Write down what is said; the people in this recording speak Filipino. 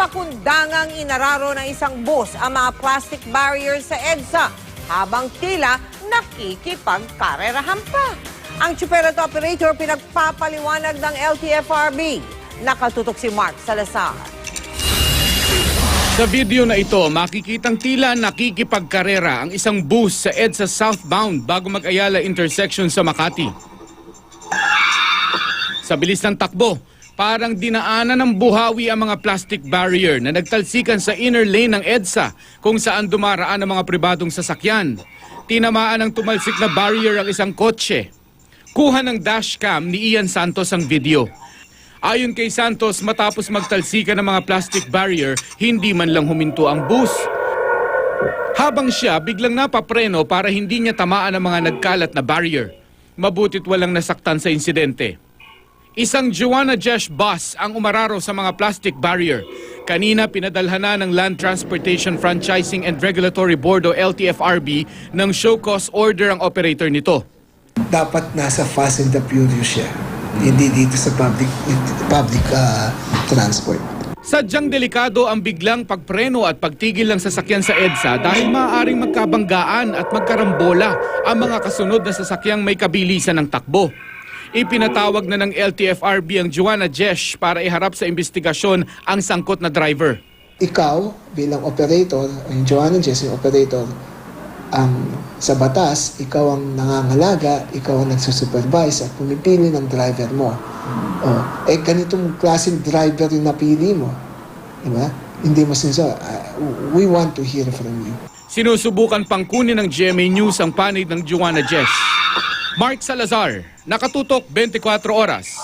pakundangang inararo ng isang bus ang mga plastic barriers sa EDSA habang tila nakikipagkarerahan pa. Ang tsuper at operator pinagpapaliwanag ng LTFRB. Nakatutok si Mark Salazar. Sa video na ito, makikitang tila nakikipagkarera ang isang bus sa EDSA southbound bago mag-Ayala intersection sa Makati. Sa bilis ng takbo, parang dinaanan ng buhawi ang mga plastic barrier na nagtalsikan sa inner lane ng EDSA kung saan dumaraan ang mga pribadong sasakyan. Tinamaan ng tumalsik na barrier ang isang kotse. Kuha ng dashcam ni Ian Santos ang video. Ayon kay Santos, matapos magtalsikan ng mga plastic barrier, hindi man lang huminto ang bus. Habang siya, biglang napapreno para hindi niya tamaan ang mga nagkalat na barrier. Mabutit walang nasaktan sa insidente. Isang Joanna Jesh bus ang umararo sa mga plastic barrier. Kanina pinadalhan na ng Land Transportation Franchising and Regulatory Board o LTFRB ng show cause order ang operator nito. Dapat nasa Fast and the Furious siya, hindi dito sa public transport. Sadyang delikado ang biglang pagpreno at pagtigil ng sasakyan sa EDSA dahil maaaring magkabanggaan at magkarambola ang mga kasunod na sasakyang may kabilisan ng takbo. Ipinatawag na ng LTFRB ang Joanna Jesh para iharap sa investigasyon ang sangkot na driver. Ikaw bilang operator, yung Joanna Jesh, yung operator, sa batas, ikaw ang nangangalaga, ikaw ang nagsusupervise at pumipili ng driver mo. Ganitong klaseng driver yung napili mo. Diba? Hindi mo sinasabi, we want to hear from you. Sinusubukan pang kunin ng GMA News ang panig ng Joanna Jesh. Mark Salazar, Nakatutok 24 Oras.